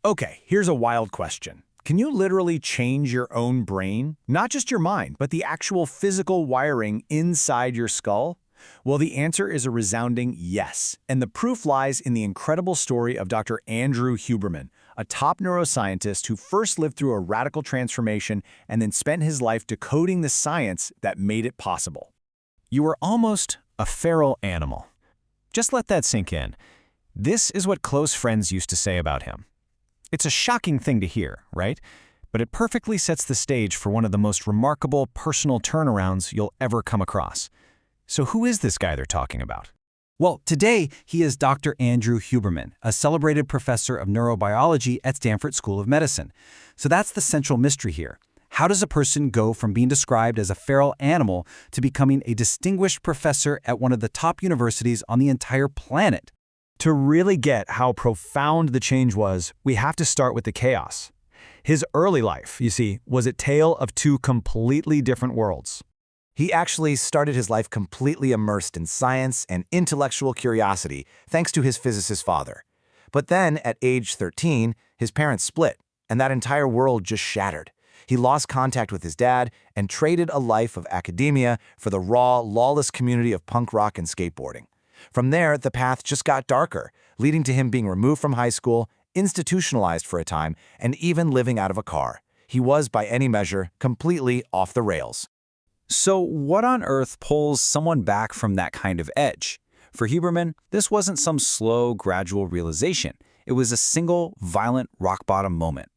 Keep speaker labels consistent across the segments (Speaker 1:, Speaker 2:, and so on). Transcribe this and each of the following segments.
Speaker 1: Okay, here's a wild question. Can you literally change your own brain? Not just your mind, but the actual physical wiring inside your skull? Well, the answer is a resounding yes. And the proof lies in the incredible story of Dr. Andrew Huberman, a top neuroscientist who first lived through a radical transformation and then spent his life decoding the science that made it possible.
Speaker 2: You were almost a feral animal. Just let that sink in. This is what close friends used to say about him. It's a shocking thing to hear, right? But it perfectly sets the stage for one of the most remarkable personal turnarounds you'll ever come across. So who is this guy they're talking about?
Speaker 3: Well, today he is Dr. Andrew Huberman, a celebrated professor of neurobiology at Stanford School of Medicine. So that's the central mystery here. How does a person go from being described as a feral animal to becoming a distinguished professor at one of the top universities on the entire planet?
Speaker 1: To really get how profound the change was, we have to start with the chaos. His early life, you see, was a tale of two completely different worlds. He actually started his life completely immersed in science and intellectual curiosity, thanks to his physicist father. But then, at age 13, his parents split, and that entire world just shattered. He lost contact with his dad and traded a life of academia for the raw, lawless community of punk rock and skateboarding. From there, the path just got darker, leading to him being removed from high school, institutionalized for a time, and even living out of a car. He was, by any measure, completely off the rails.
Speaker 3: So what on earth pulls someone back from that kind of edge? For Huberman, this wasn't some slow, gradual realization. It was a single, violent, rock-bottom moment.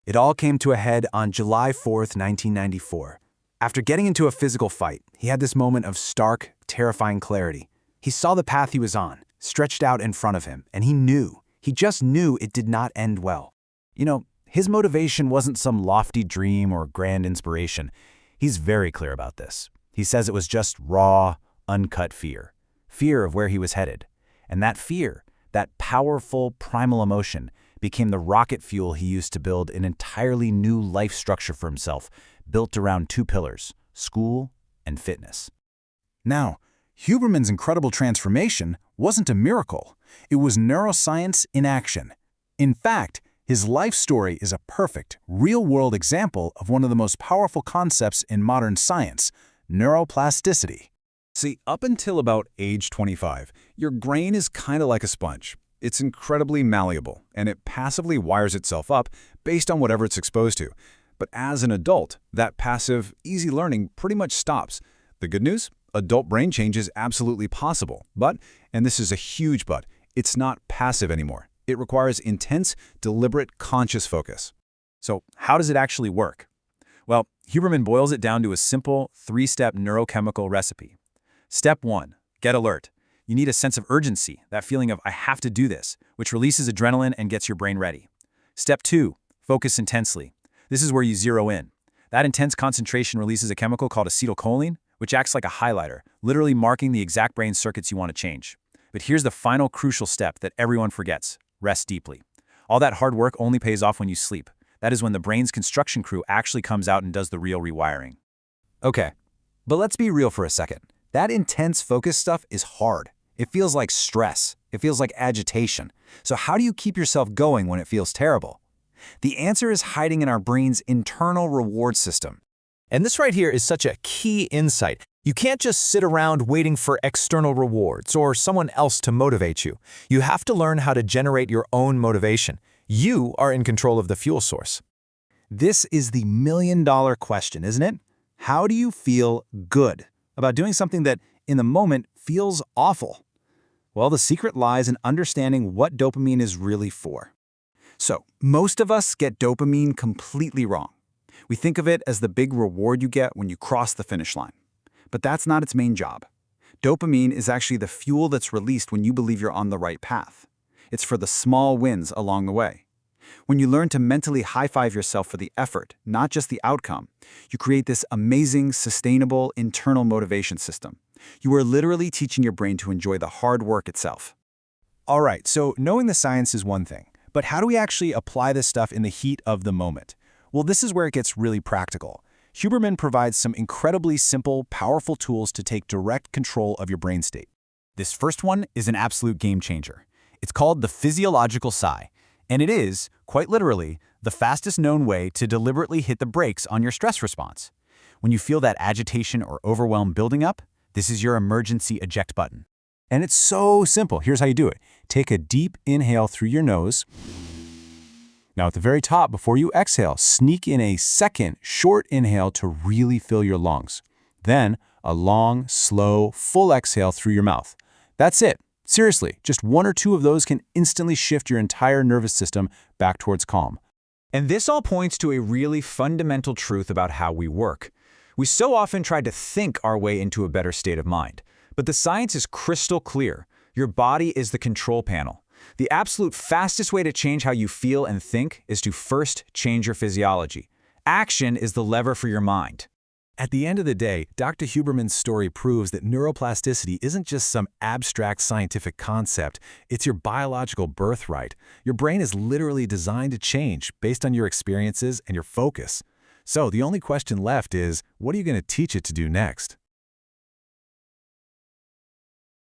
Speaker 3: It all came to a head on July 4th, 1994. After getting into a physical fight, he had this moment of stark, terrifying clarity. He saw the path he was on, stretched out in front of him, and he just knew it did not end well. You know, his motivation wasn't some lofty dream or grand inspiration. He's very clear about this. He says it was just raw, uncut fear. Fear of where he was headed. And that fear, that powerful, primal emotion, became the rocket fuel he used to build an entirely new life structure for himself, built around two pillars: school and fitness.
Speaker 2: Now, Huberman's incredible transformation wasn't a miracle. It was neuroscience in action. In fact, his life story is a perfect, real-world example of one of the most powerful concepts in modern science: neuroplasticity.
Speaker 3: See, up until about age 25, your brain is kind of like a sponge. It's incredibly malleable, and it passively wires itself up based on whatever it's exposed to. But as an adult, that passive, easy learning pretty much stops. The good news? Adult brain change is absolutely possible, but, and this is a huge but, it's not passive anymore. It requires intense, deliberate, conscious focus. So how does it actually work? Well, Huberman boils it down to a simple, three-step neurochemical recipe. Step 1, get alert. You need a sense of urgency, that feeling of I have to do this, which releases adrenaline and gets your brain ready. Step 2, focus intensely. This is where you zero in. That intense concentration releases a chemical called acetylcholine, which acts like a highlighter, literally marking the exact brain circuits you want to change. But here's the final crucial step that everyone forgets: rest deeply. All that hard work only pays off when you sleep. That is when the brain's construction crew actually comes out and does the real rewiring. Okay, but let's be real for a second. That intense focus stuff is hard. It feels like stress. It feels like agitation. So how do you keep yourself going when it feels terrible? The answer is hiding in our brain's internal reward system.
Speaker 1: And this right here is such a key insight. You can't just sit around waiting for external rewards or someone else to motivate you. You have to learn how to generate your own motivation. You are in control of the fuel source.
Speaker 3: This is the million-dollar question, isn't it? How do you feel good about doing something that, in the moment, feels awful? Well, the secret lies in understanding what dopamine is really for. So, most of us get dopamine completely wrong. We think of it as the big reward you get when you cross the finish line. But that's not its main job. Dopamine is actually the fuel that's released when you believe you're on the right path. It's for the small wins along the way. When you learn to mentally high-five yourself for the effort, not just the outcome, you create this amazing, sustainable, internal motivation system. You are literally teaching your brain to enjoy the hard work itself. All right, so knowing the science is one thing, but how do we actually apply this stuff in the heat of the moment? Well, this is where it gets really practical. Huberman provides some incredibly simple, powerful tools to take direct control of your brain state. This first one is an absolute game changer. It's called the physiological sigh.
Speaker 1: And it is, quite literally, the fastest known way to deliberately hit the brakes on your stress response. When you feel that agitation or overwhelm building up, this is your emergency eject button. And it's so simple. Here's how you do it. Take a deep inhale through your nose. Now at the very top, before you exhale, sneak in a second short inhale to really fill your lungs. Then a long, slow, full exhale through your mouth. That's it. Seriously, just one or two of those can instantly shift your entire nervous system back towards calm.
Speaker 2: And this all points to a really fundamental truth about how we work. We so often try to think our way into a better state of mind. But the science is crystal clear. Your body is the control panel. The absolute fastest way to change how you feel and think is to first change your physiology. Action is the lever for your mind.
Speaker 3: At the end of the day, Dr. Huberman's story proves that neuroplasticity isn't just some abstract scientific concept, it's your biological birthright. Your brain is literally designed to change based on your experiences and your focus. So the only question left is, what are you going to teach it to do next?